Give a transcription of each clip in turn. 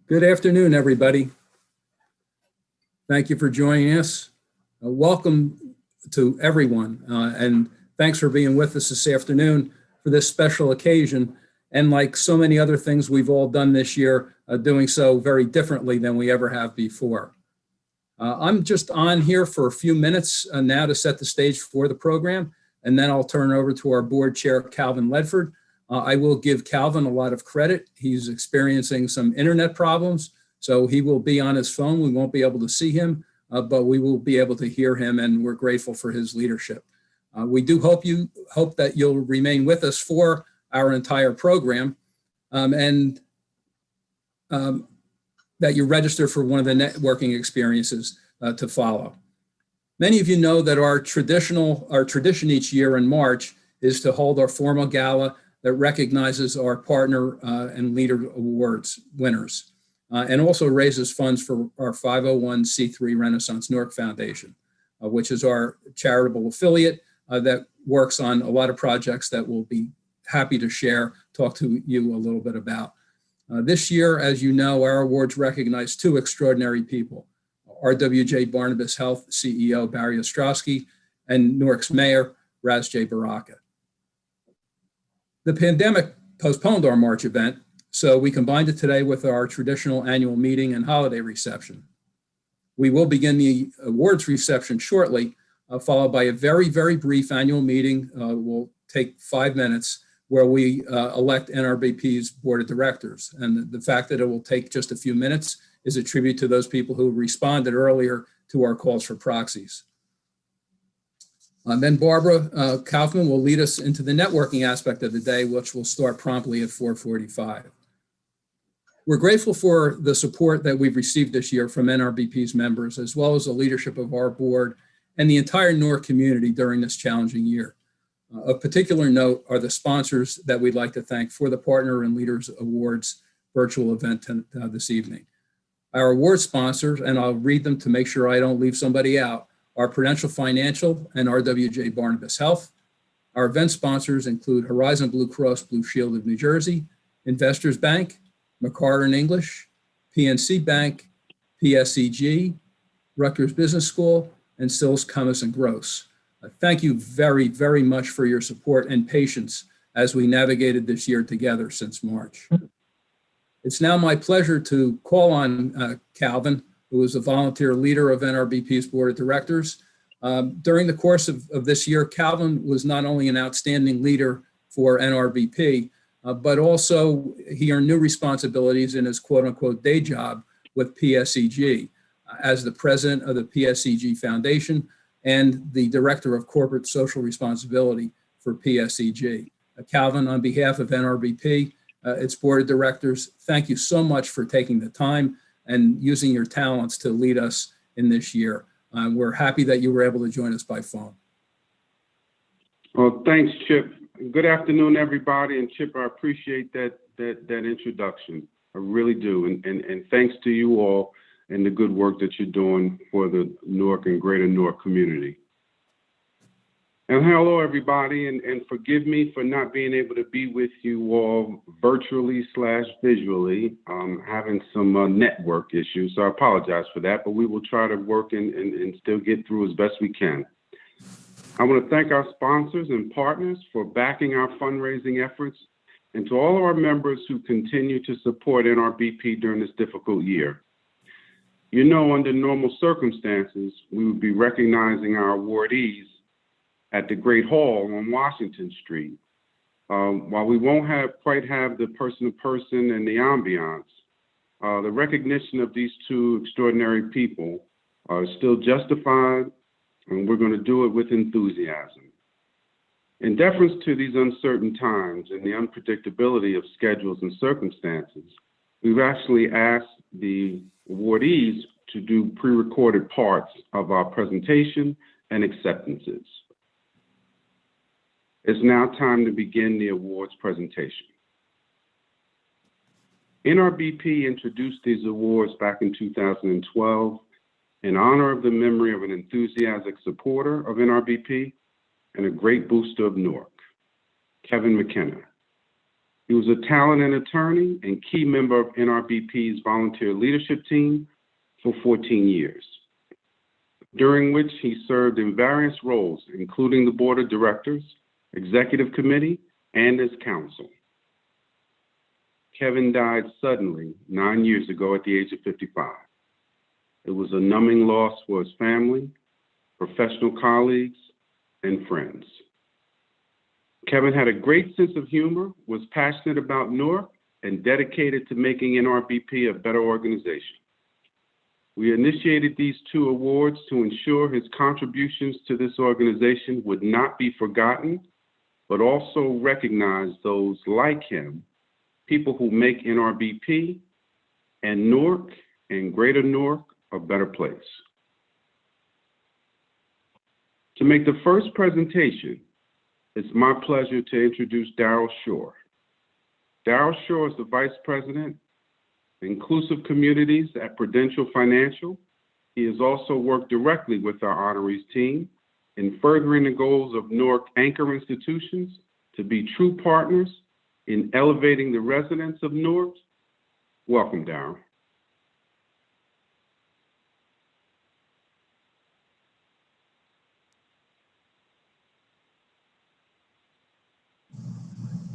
Good afternoon, everybody. Thank you for joining us. Welcome to everyone, and thanks for being with us this afternoon for this special occasion. And like so many other things we've all done this year, doing so very differently than we ever have before. I'm just on here for a few minutes now to set the stage for the program, and then I'll turn it over to our board chair, Calvin Ledford. I will give Calvin a lot of credit. He's experiencing some internet problems, so he will be on his phone. We won't be able to see him, but we will be able to hear him, and we're grateful for his leadership. We do hope that you'll remain with us for our entire program, and that you register for one of the networking experiences to follow. Many of you know that our tradition each year in March is to hold our formal gala that recognizes our partner and leader awards winners, and also raises funds for our 501c3 Renaissance Newark Foundation, which is our charitable affiliate that works on a lot of projects that we'll be happy to talk to you a little bit about. This year, as you know, our awards recognize two extraordinary people: RWJBarnabas Health CEO Barry Ostrowsky and Newark's Mayor Ras J. Baraka. The pandemic postponed our March event, so we combined it today with our traditional annual meeting and holiday reception. We will begin the awards reception shortly, followed by a very, very brief annual meeting. Will take 5 minutes, where we elect NRBP's board of directors. And the fact that it will take just a few minutes is a tribute to those people who responded earlier to our calls for proxies. Then Barbara Kaufman will lead us into the networking aspect of the day, which will start promptly at 4:45. We're grateful for the support that we've received this year from NRBP's members, as well as the leadership of our board and the entire Newark community during this challenging year. Of particular note are the sponsors that we'd like to thank for the Partner and Leaders Awards virtual event this evening. Our award sponsors, and I'll read them to make sure I don't leave somebody out, are Prudential Financial and RWJBarnabas Health. Our event sponsors include Horizon Blue Cross Blue Shield of New Jersey, Investors Bank, McCarter English, PNC Bank, PSEG, Rutgers Business School, and Sills, Cummis and Gross. Thank you very, very much for your support and patience as we navigated this year together since March. It's now my pleasure to call on Calvin, who is a volunteer leader of NRBP's board of directors. During the course of this year, Calvin was not only an outstanding leader for NRBP, but also he earned new responsibilities in his quote unquote day job with PSEG as the president of the PSEG Foundation and the Director of Corporate Social Responsibility for PSEG. Calvin, on behalf of NRBP, its board of directors, thank you so much for taking the time and using your talents to lead us in this year. We're happy that you were able to join us by phone. Well, thanks, Chip. Good afternoon, everybody. And Chip, I appreciate that introduction. I really do. And thanks to you all and the good work that you're doing for the Newark and Greater Newark community. And hello, everybody, and forgive me for not being able to be with you all virtually/visually, having some network issues, so I apologize for that, but we will try to work and still get through as best we can. I want to thank our sponsors and partners for backing our fundraising efforts, and to all of our members who continue to support NRBP during this difficult year. You know, under normal circumstances, we would be recognizing our awardees at the Great Hall on Washington Street. While we won't quite have the person-to-person and the ambiance, the recognition of these two extraordinary people is still justified, and we're going to do it with enthusiasm. In deference to these uncertain times and the unpredictability of schedules and circumstances, we've actually asked the awardees to do pre-recorded parts of our presentation and acceptances. It's now time to begin the awards presentation. NRBP introduced these awards back in 2012 in honor of the memory of an enthusiastic supporter of NRBP and a great booster of Newark, Kevin McKenna. He was a talented attorney and key member of NRBP's volunteer leadership team for 14 years, during which he served in various roles, including the board of directors, executive committee, and as counsel. Kevin died suddenly 9 years ago at the age of 55. It was a numbing loss for his family, professional colleagues, and friends. Kevin had a great sense of humor, was passionate about Newark, and dedicated to making NRBP a better organization. We initiated these two awards to ensure his contributions to this organization would not be forgotten, but also recognize those like him, people who make NRBP and Newark and Greater Newark a better place. To make the first presentation, it's my pleasure to introduce Darryl Shore. Darryl Shore is the Vice President, Inclusive Communities at Prudential Financial. He has also worked directly with our honorees team in furthering the goals of Newark anchor institutions to be true partners in elevating the residents of Newark. Welcome, Darryl.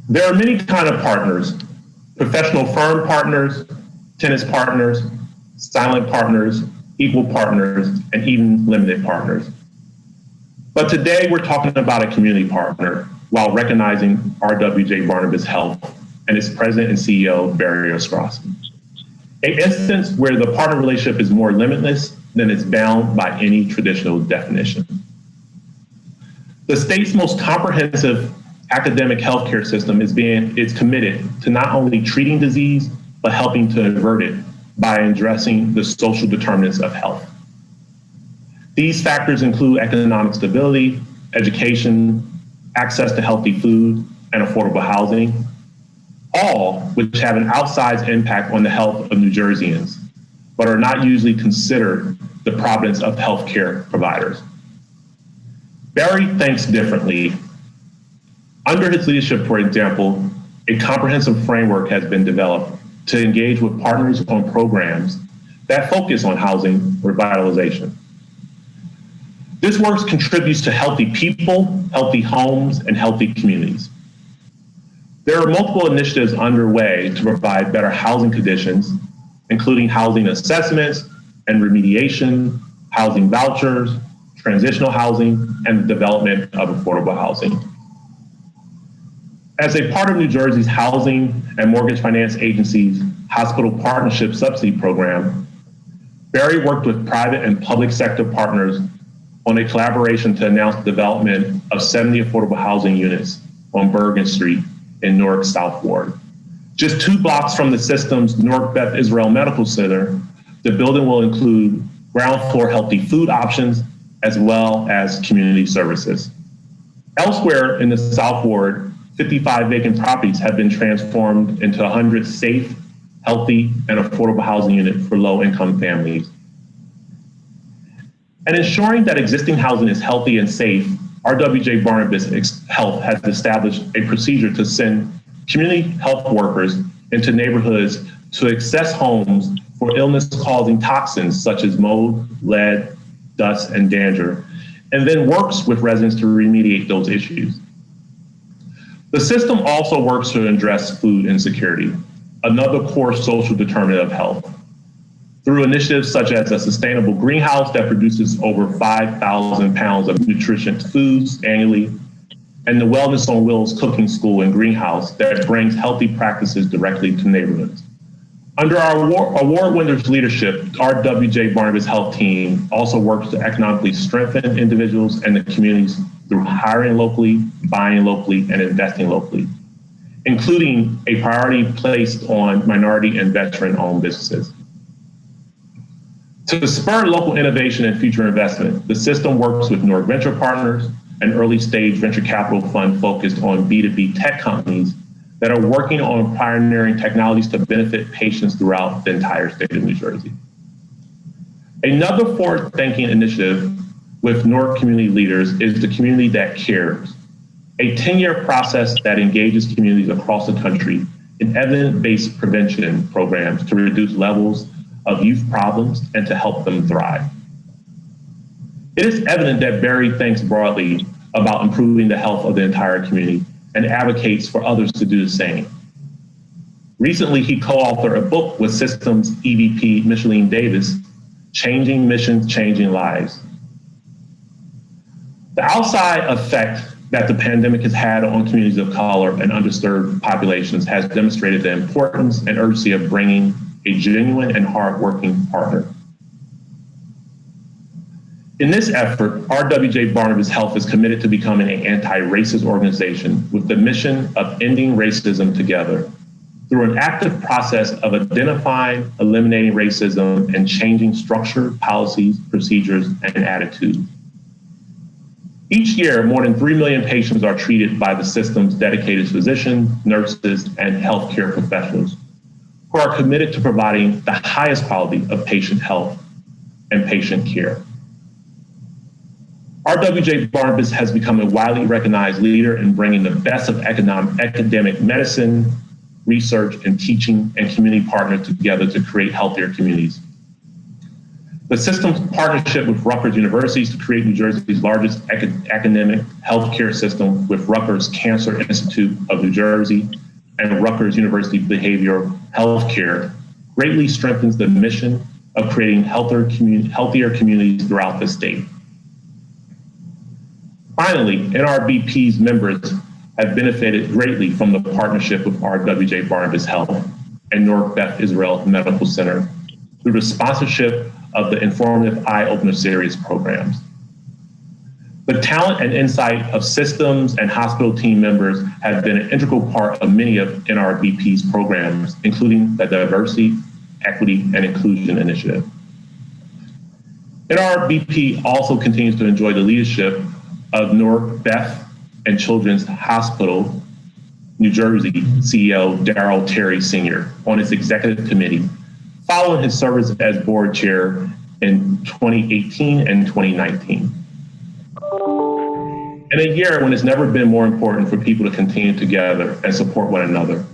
There are many kinds of partners: professional firm partners, tennis partners, silent partners, equal partners, and even limited partners. But today we're talking about a community partner while recognizing RWJBarnabas Health and its president and CEO, Barry Ostrowsky. An instance where the partner relationship is more limitless than it's bound by any traditional definition. The state's most comprehensive academic healthcare system is committed to not only treating disease, but helping to avert it by addressing the social determinants of health. These factors include economic stability, education, access to healthy food, and affordable housing, all which have an outsized impact on the health of New Jerseyans, but are not usually considered the province of healthcare providers. Barry thinks differently. Under his leadership, for example, a comprehensive framework has been developed to engage with partners on programs that focus on housing revitalization. This work contributes to healthy people, healthy homes, and healthy communities. There are multiple initiatives underway to provide better housing conditions, including housing assessments and remediation, housing vouchers, transitional housing, and the development of affordable housing. As a part of New Jersey's Housing and Mortgage Finance Agency's Hospital Partnership Subsidy Program, Barry worked with private and public sector partners on a collaboration to announce the development of 70 affordable housing units on Bergen Street in Newark South Ward. Just 2 blocks from the system's Newark Beth Israel Medical Center, the building will include ground floor healthy food options as well as community services. Elsewhere in the South Ward, 55 vacant properties have been transformed into 100 safe, healthy, and affordable housing units for low-income families. And ensuring that existing housing is healthy and safe, RWJBarnabas Health has established a procedure to send community health workers into neighborhoods to assess homes for illness-causing toxins such as mold, lead, dust, and dander, and then works with residents to remediate those issues. The system also works to address food insecurity, another core social determinant of health, through initiatives such as a sustainable greenhouse that produces over 5,000 pounds of nutritious foods annually, and the Wellness on Wheels cooking school and greenhouse that brings healthy practices directly to neighborhoods. Under our award winners' leadership, our RWJBarnabas Health team also works to economically strengthen individuals and the communities through hiring locally, buying locally, and investing locally, including a priority placed on minority and veteran-owned businesses. To spur local innovation and future investment, the system works with Newark Venture Partners, an early-stage venture capital fund focused on B2B tech companies that are working on pioneering technologies to benefit patients throughout the entire state of New Jersey. Another forward-thinking initiative with Newark community leaders is the Community That Cares, a 10-year process that engages communities across the country in evidence-based prevention programs to reduce levels of youth problems and to help them thrive. It is evident that Barry thinks broadly about improving the health of the entire community and advocates for others to do the same. Recently, he co-authored a book with Systems EVP Micheline Davis, Changing Missions, Changing Lives. The outside effect that the pandemic has had on communities of color and underserved populations has demonstrated the importance and urgency of bringing a genuine and hardworking partner. In this effort, RWJBarnabas Health is committed to becoming an anti-racist organization with the mission of ending racism together through an active process of identifying, eliminating racism, and changing structure, policies, procedures, and attitudes. Each year, more than 3 million patients are treated by the system's dedicated physicians, nurses, and healthcare professionals who are committed to providing the highest quality of patient health and patient care. RWJBarnabas has become a widely recognized leader in bringing the best of academic medicine, research, and teaching and community partners together to create healthier communities. The system's partnership with Rutgers University to create New Jersey's largest academic healthcare system with Rutgers Cancer Institute of New Jersey and Rutgers University Behavioral Healthcare greatly strengthens the mission of creating healthier communities throughout the state. Finally, NRBP's members have benefited greatly from the partnership with RWJBarnabas Health and Newark Beth Israel Medical Center through the sponsorship of the Informative Eye Opener Series programs. The talent and insight of systems and hospital team members have been an integral part of many of NRBP's programs, including the Diversity, Equity, and Inclusion Initiative. NRBP also continues to enjoy the leadership of Newark Beth and Children's Hospital, New Jersey CEO Darryl Terry Sr. on its executive committee, following his service as board chair in 2018 and 2019. In a year when it's never been more important for people to continue together and support one another,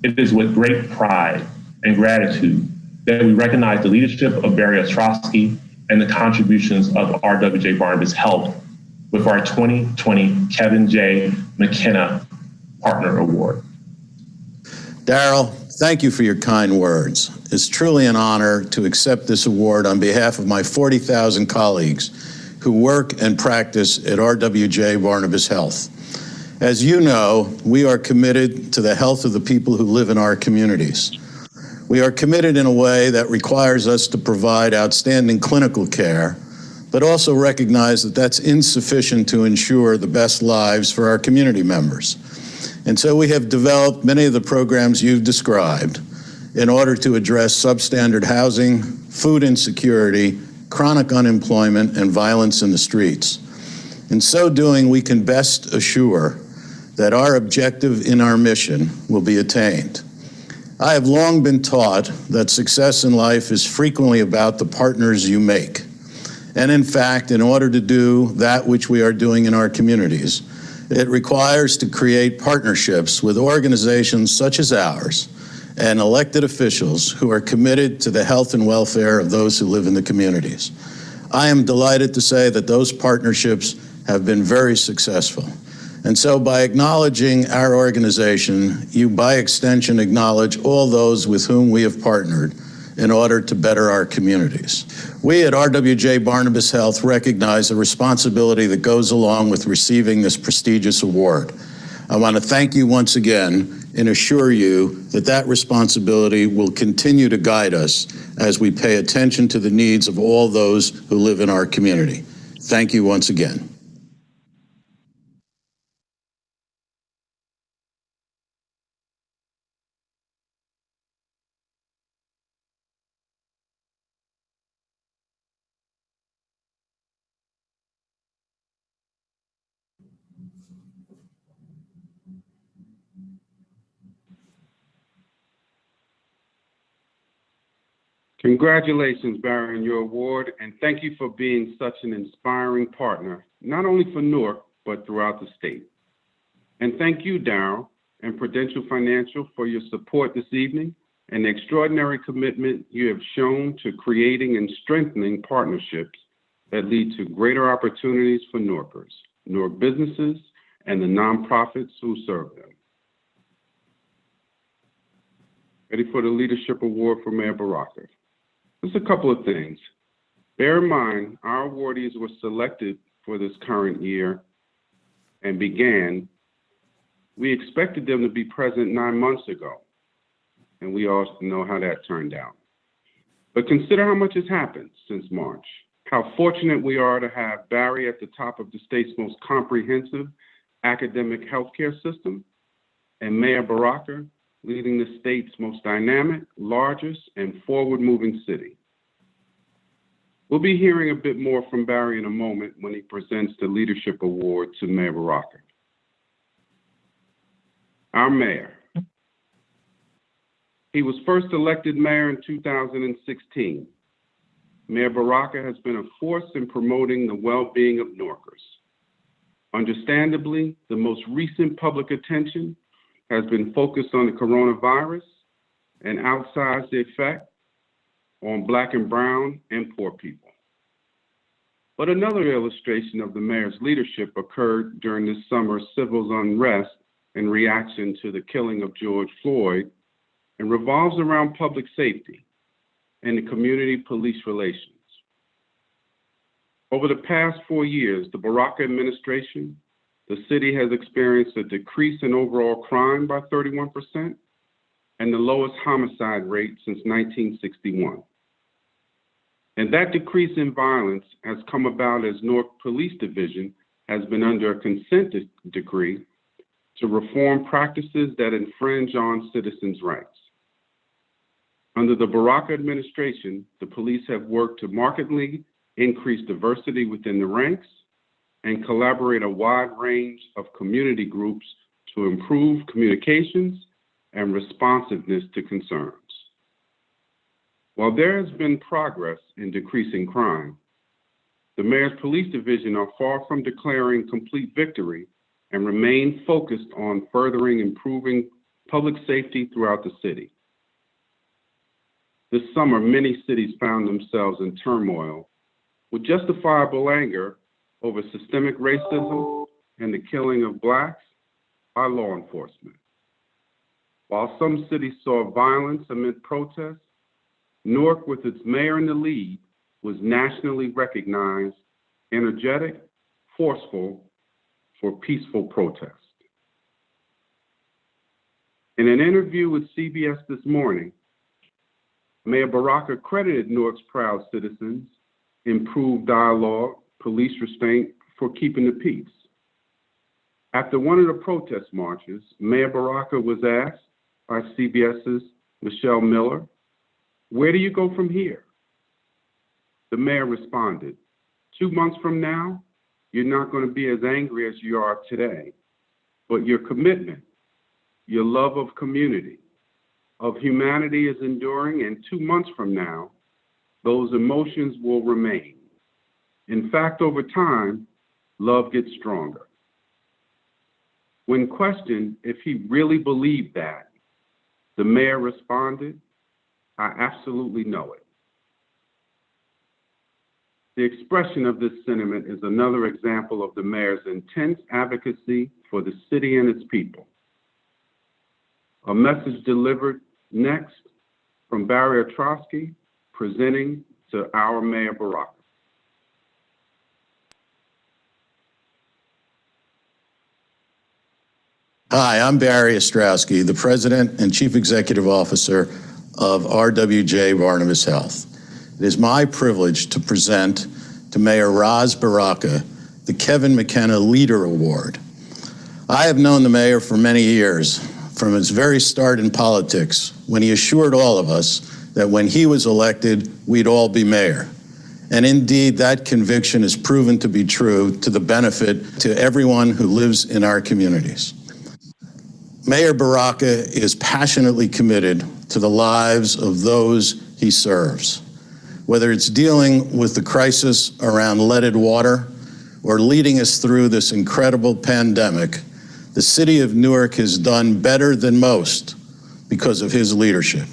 it is with great pride and gratitude that we recognize the leadership of Barry Ostrowsky and the contributions of RWJBarnabas Health with our 2020 Kevin J. McKenna Partner Award. Darryl, thank you for your kind words. It's truly an honor to accept this award on behalf of my 40,000 colleagues who work and practice at RWJBarnabas Health. As you know, we are committed to the health of the people who live in our communities. We are committed in a way that requires us to provide outstanding clinical care, but also recognize that that's insufficient to ensure the best lives for our community members. And so we have developed many of the programs you've described in order to address substandard housing, food insecurity, chronic unemployment, and violence in the streets. In so doing, we can best assure that our objective in our mission will be attained. I have long been taught that success in life is frequently about the partners you make. And in fact, in order to do that which we are doing in our communities, it requires to create partnerships with organizations such as ours and elected officials who are committed to the health and welfare of those who live in the communities. I am delighted to say that those partnerships have been very successful. And so by acknowledging our organization, you by extension acknowledge all those with whom we have partnered in order to better our communities. We at RWJBarnabas Health recognize the responsibility that goes along with receiving this prestigious award. I want to thank you once again and assure you that that responsibility will continue to guide us as we pay attention to the needs of all those who live in our community. Thank you once again. Congratulations, Barry, on your award, and thank you for being such an inspiring partner, not only for Newark, but throughout the state. And thank you, Darrell and Prudential Financial, for your support this evening and the extraordinary commitment you have shown to creating and strengthening partnerships that lead to greater opportunities for Newarkers, Newark businesses, and the nonprofits who serve them. Ready for the Leadership Award for Mayor Baraka. Just a couple of things. Bear in mind, our awardees were selected for this current year and we expected them to be present 9 months ago, and we all know how that turned out. But consider how much has happened since March, how fortunate we are to have Barry at the top of the state's most comprehensive academic healthcare system, and Mayor Baraka leading the state's most dynamic, largest, and forward-moving city. We'll be hearing a bit more from Barry in a moment when he presents the Leadership Award to Mayor Baraka. Our mayor. He was first elected mayor in 2016. Mayor Baraka has been a force in promoting the well-being of Newarkers. Understandably, the most recent public attention has been focused on the coronavirus and outsized the effect on Black and brown and poor people. But another illustration of the mayor's leadership occurred during this summer's civil unrest in reaction to the killing of George Floyd and revolves around public safety and the community police relations. Over the past 4 years, the Baraka administration, the city has experienced a decrease in overall crime by 31% and the lowest homicide rate since 1961. And that decrease in violence has come about as Newark Police Division has been under a consent decree to reform practices that infringe on citizens' rights. Under the Baraka administration, the police have worked to markedly increase diversity within the ranks and collaborate a wide range of community groups to improve communications and responsiveness to concerns. While there has been progress in decreasing crime, the Mayor's Police Division are far from declaring complete victory and remain focused on furthering improving public safety throughout the city. This summer, many cities found themselves in turmoil with justifiable anger over systemic racism and the killing of Blacks by law enforcement. While some cities saw violence amid protests, Newark, with its mayor in the lead, was nationally recognized, energetic, forceful, for peaceful protest. In an interview with CBS this morning, Mayor Baraka credited Newark's proud citizens, improved dialogue, police restraint for keeping the peace. After one of the protest marches, Mayor Baraka was asked by CBS's Michelle Miller, "Where do you go from here?" The mayor responded, 2 months from now, you're not going to be as angry as you are today, but your commitment, your love of community, of humanity is enduring, and 2 months from now, those emotions will remain. In fact, over time, love gets stronger. When questioned if he really believed that, the mayor responded, "I absolutely know it." The expression of this sentiment is another example of the mayor's intense advocacy for the city and its people. A message delivered next from Barry Ostrowsky, presenting to our Mayor Baraka. Hi, I'm Barry Ostrowsky, the President and Chief Executive Officer of RWJBarnabas Health. It is my privilege to present to Mayor Ras Baraka the Kevin McKenna Leader Award. I have known the mayor for many years, from his very start in politics, when he assured all of us that when he was elected, we'd all be mayor. And indeed, that conviction is proven to be true to the benefit to everyone who lives in our communities. Mayor Baraka is passionately committed to the lives of those he serves. Whether it's dealing with the crisis around leaded water or leading us through this incredible pandemic, The city of Newark has done better than most because of his leadership.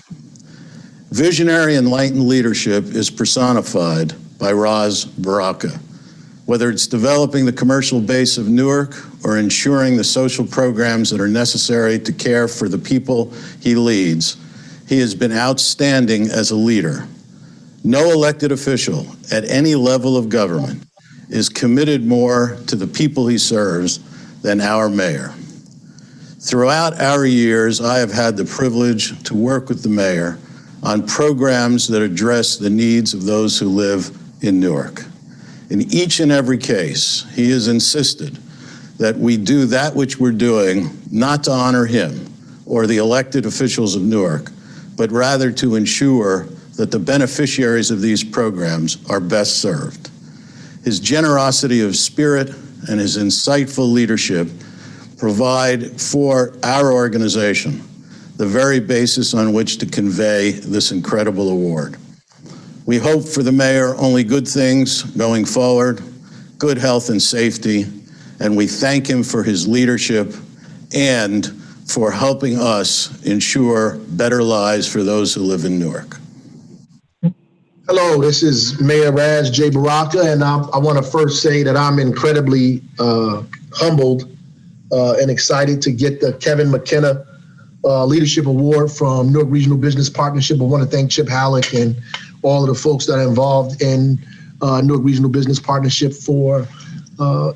Visionary, enlightened leadership is personified by Ras Baraka. Whether it's developing the commercial base of Newark or ensuring the social programs that are necessary to care for the people he leads, he has been outstanding as a leader. No elected official at any level of government is committed more to the people he serves than our mayor. Throughout our years, I have had the privilege to work with the mayor on programs that address the needs of those who live in Newark. In each and every case, he has insisted that we do that which we're doing not to honor him or the elected officials of Newark, but rather to ensure that the beneficiaries of these programs are best served. His generosity of spirit and his insightful leadership provide for our organization the very basis on which to convey this incredible award. We hope for the mayor only good things going forward, good health and safety, and we thank him for his leadership and for helping us ensure better lives for those who live in Newark. Hello, this is Mayor Ras J. Baraka, and I want to first say that I'm incredibly humbled and excited to get the Kevin McKenna Leadership Award from Newark Regional Business Partnership. I want to thank Chip Halleck and all of the folks that are involved in Newark Regional Business Partnership for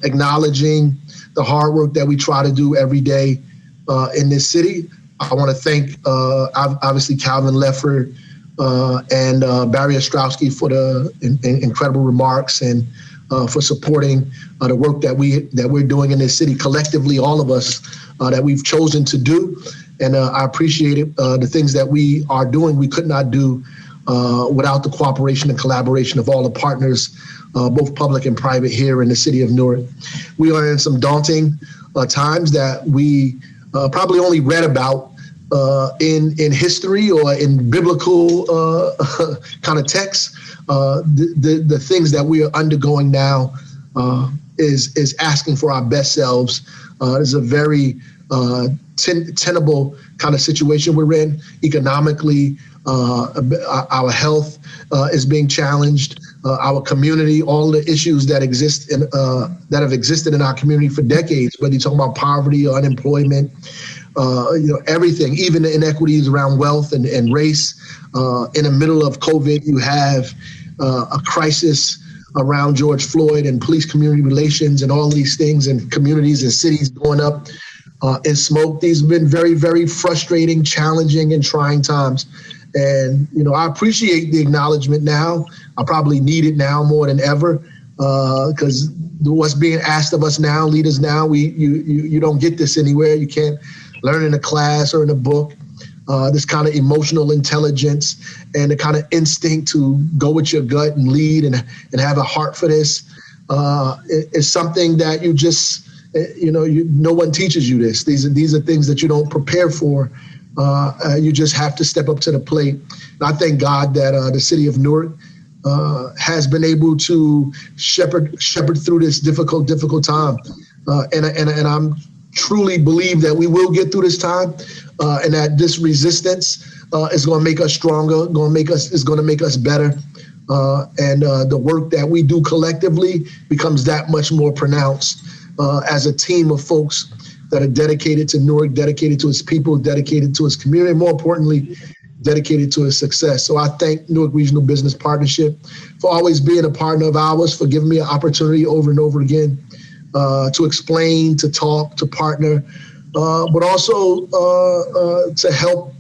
acknowledging the hard work that we try to do every day in this city. I want to thank obviously Calvin Leffert and Barry Ostrowsky for the incredible remarks and for supporting the work that we're doing in this city collectively, all of us that we've chosen to do. And I appreciate it. The things that we are doing, we could not do without the cooperation and collaboration of all the partners, both public and private here in the city of Newark. We are in some daunting times that we probably only read about in history or in biblical kind of texts. The things that we are undergoing now is asking for our best selves. It's a very tenable kind of situation we're in. Economically, our health is being challenged. Our community, all the issues that exist in that have existed in our community for decades, whether you're talking about poverty or unemployment, everything, even the inequities around wealth and race. In the middle of COVID, you have a crisis around George Floyd and police community relations and all these things, and communities and cities going up in smoke. These have been very, very frustrating, challenging, and trying times. And, I appreciate the acknowledgement now. I probably need it now more than ever because what's being asked of us now, leaders now, you don't get this anywhere. You can't learn in a class or in a book. This kind of emotional intelligence and the kind of instinct to go with your gut and lead and have a heart for this is something that you just, no one teaches you this. These are things that you don't prepare for. You just have to step up to the plate. And I thank God that the city of Newark has been able to shepherd through this difficult time. And I'm truly believe that we will get through this time and that this resistance is going to make us stronger, is going to make us better. And the work that we do collectively becomes that much more pronounced as a team of folks that are dedicated to Newark, dedicated to its people, dedicated to its community, and more importantly, dedicated to its success. So I thank Newark Regional Business Partnership for always being a partner of ours, for giving me an opportunity over and over again to explain, to talk, to partner, but also to help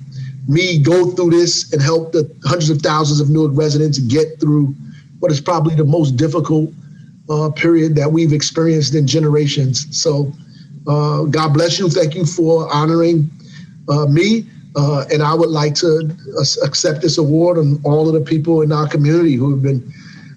me go through this and help the hundreds of thousands of Newark residents get through what is probably the most difficult period that we've experienced in generations. So God bless you. Thank you for honoring me. And I would like to accept this award on all of the people in our community who have been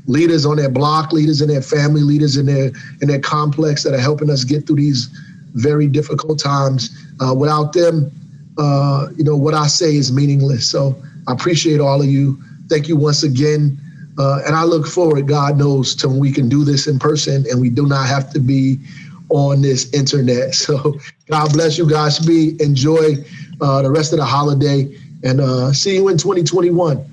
leaders on their block, leaders in their family, leaders in their complex that are helping us get through these very difficult times. Without them, what I say is meaningless. So I appreciate all of you. Thank you once again. And I look forward, God knows, to when we can do this in person and we do not have to be on this internet. So God bless you, Godspeed. Enjoy the rest of the holiday, and see you in 2021.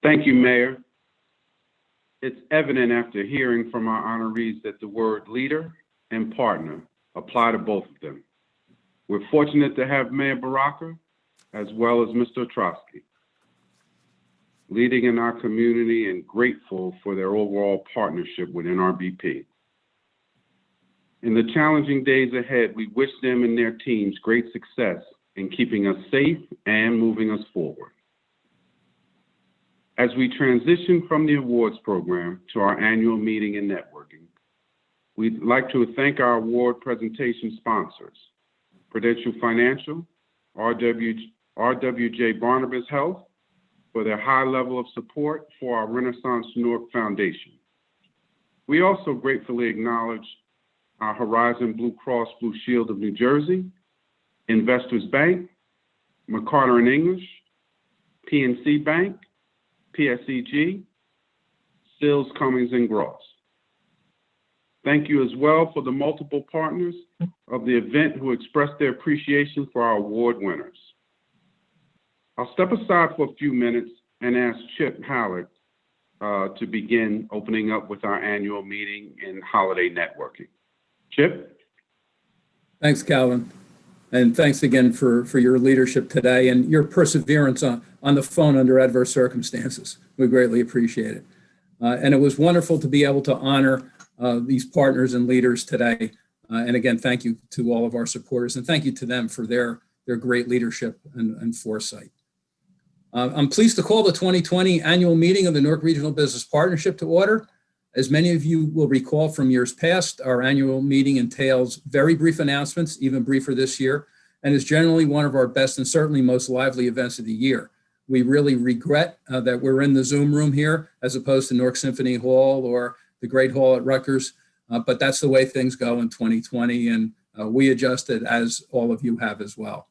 Thank you, Mayor. It's evident after hearing from our honorees that the word leader and partner apply to both of them. We're fortunate to have Mayor Baraka as well as Mr. Ostrowsky leading in our community, and grateful for their overall partnership with NRBP. In the challenging days ahead, we wish them and their teams great success in keeping us safe and moving us forward. As we transition from the awards program to our annual meeting and networking, we'd like to thank our award presentation sponsors, Prudential Financial, RWJBarnabas Health, for their high level of support for our Renaissance Newark Foundation. We also gratefully acknowledge our Horizon Blue Cross Blue Shield of New Jersey, Investors Bank, McCarter and English, PNC Bank, PSEG, Sills, Cummings, and Gross. Thank you as well for the multiple partners of the event who expressed their appreciation for our award winners. I'll step aside for a few minutes and ask Chip Hallett to begin opening up with our annual meeting and holiday networking. Chip? Thanks, Calvin. And thanks again for your leadership today and your perseverance on the phone under adverse circumstances. We greatly appreciate it. And it was wonderful to be able to honor these partners and leaders today. And again, thank you to all of our supporters, and thank you to them for their great leadership and foresight. I'm pleased to call the 2020 annual meeting of the Newark Regional Business Partnership to order. As many of you will recall from years past, our annual meeting entails very brief announcements, even briefer this year, and is generally one of our best and certainly most lively events of the year. We really regret that we're in the Zoom room here as opposed to Newark Symphony Hall or the Great Hall at Rutgers, but that's the way things go in 2020, and we adjusted as all of you have as well.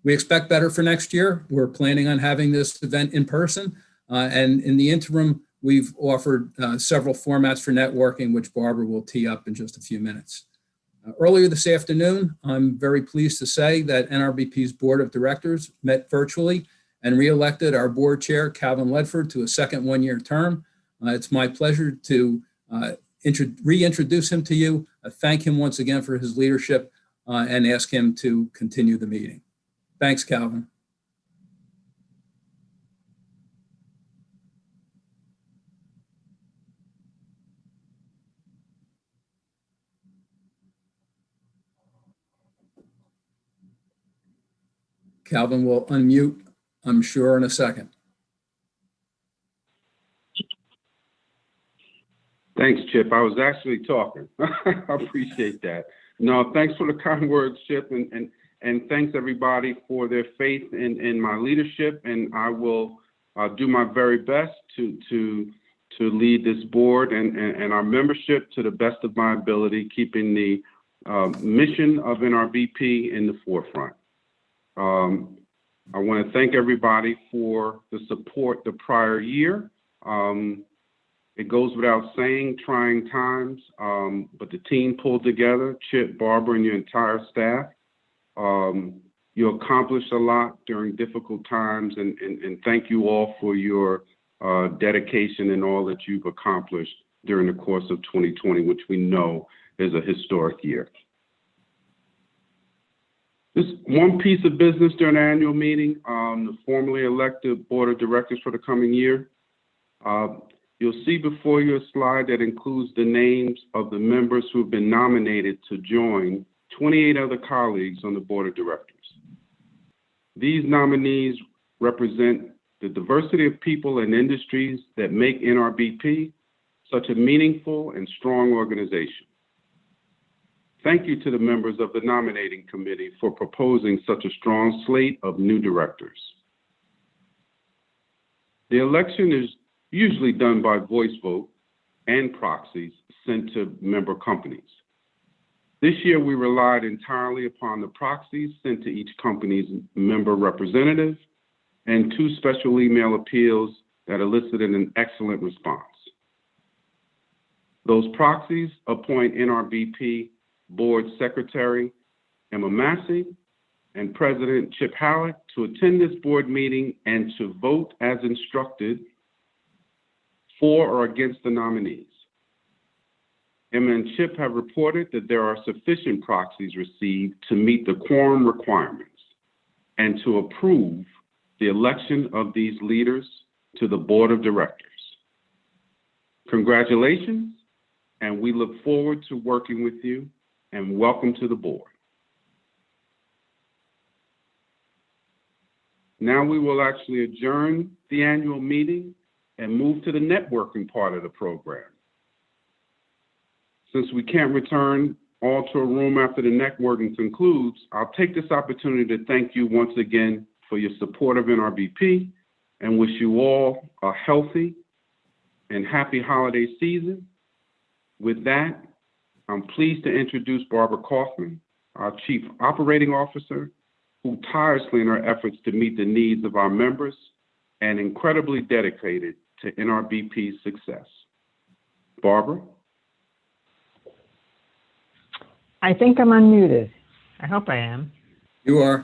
We expect better for next year. We're planning on having this event in person, and in the interim, we've offered several formats for networking, which Barbara will tee up in just a few minutes. Earlier this afternoon, I'm very pleased to say that NRBP's Board of Directors met virtually and re-elected our board chair, Calvin Ledford, to a second one-year term. It's my pleasure to reintroduce him to you, thank him once again for his leadership, and ask him to continue the meeting. Thanks, Calvin. Calvin will unmute, I'm sure, in a second. Thanks, Chip. I was actually talking. I appreciate that. No, thanks for the kind words, Chip, and thanks everybody for their faith in my leadership. And I will do my very best to lead this board and our membership to the best of my ability, keeping the mission of NRBP in the forefront. I want to thank everybody for the support the prior year. It goes without saying, trying times, but the team pulled together, Chip, Barbara, and your entire staff. You accomplished a lot during difficult times, and thank you all for your dedication and all that you've accomplished during the course of 2020, which we know is a historic year. Just one piece of business during the annual meeting, the formally elected Board of Directors for the coming year. You'll see before you a slide that includes the names of the members who have been nominated to join 28 other colleagues on the Board of Directors. These nominees represent the diversity of people and industries that make NRBP such a meaningful and strong organization. Thank you to the members of the nominating committee for proposing such a strong slate of new directors. The election is usually done by voice vote and proxies sent to member companies. This year, we relied entirely upon the proxies sent to each company's member representative and 2 special email appeals that elicited an excellent response. Those proxies appoint NRBP Board Secretary Emma Massey and President Chip Hallett to attend this board meeting and to vote as instructed for or against the nominees. Emma and Chip have reported that there are sufficient proxies received to meet the quorum requirements and to approve the election of these leaders to the board of directors. Congratulations, and we look forward to working with you, and welcome to the board. Now we will actually adjourn the annual meeting and move to the networking part of the program. Since we can't return all to a room after the networking concludes, I'll take this opportunity to thank you once again for your support of NRBP and wish you all a healthy and happy holiday season. With that, I'm pleased to introduce Barbara Kaufman, our Chief Operating Officer, who tirelessly in her efforts to meet the needs of our members and incredibly dedicated to NRBP's success. Barbara? I think I'm unmuted. I hope I am. You are.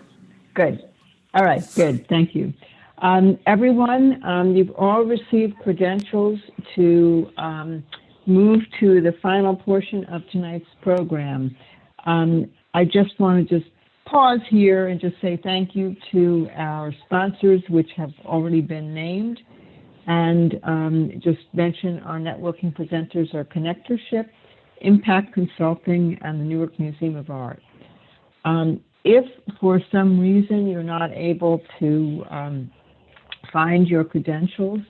Good. All right, good. Thank you. Everyone, you've all received credentials to move to the final portion of tonight's program. I just want to pause here and just say thank you to our sponsors, which have already been named, and just mention our networking presenters are ConnectRShip, Impact Consulting, and the Newark Museum of Art. If for some reason you're not able to find your credentials,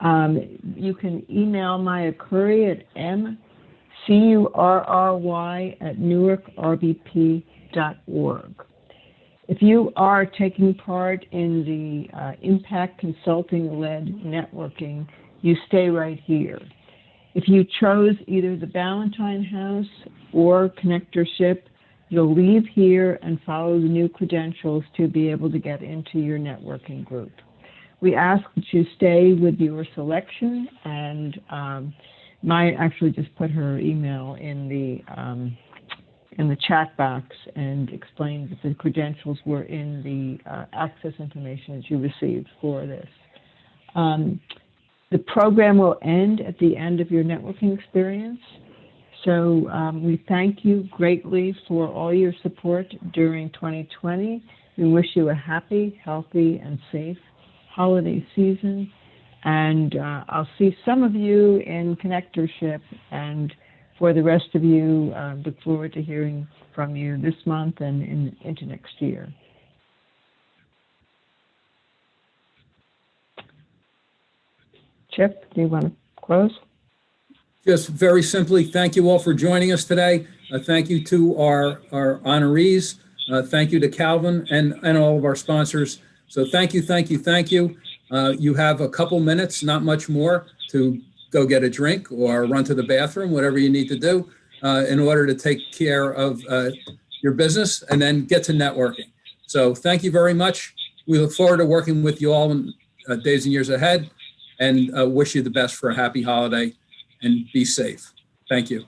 you can email Maya Curry at mcurry@newarkrbp.org. If you are taking part in the Impact Consulting-led networking, you stay right here. If you chose either the Ballantine House or ConnectRShip, you'll leave here and follow the new credentials to be able to get into your networking group. We ask that you stay with your selection, and Maya actually just put her email in the chat box and explained that the credentials were in the access information that you received for this. The program will end at the end of your networking experience. So we thank you greatly for all your support during 2020. We wish you a happy, healthy, and safe holiday season. And I'll see some of you in ConnectRShip, and for the rest of you, look forward to hearing from you this month and into next year. Chip, do you want to close? Just very simply, thank you all for joining us today. Thank you to our honorees. Thank you to Calvin and all of our sponsors. So thank you, thank you, thank you. You have a couple minutes, not much more, to go get a drink or run to the bathroom, whatever you need to do in order to take care of your business and then get to networking. So thank you very much. We look forward to working with you all in days and years ahead, and wish you the best for a happy holiday, and be safe. Thank you.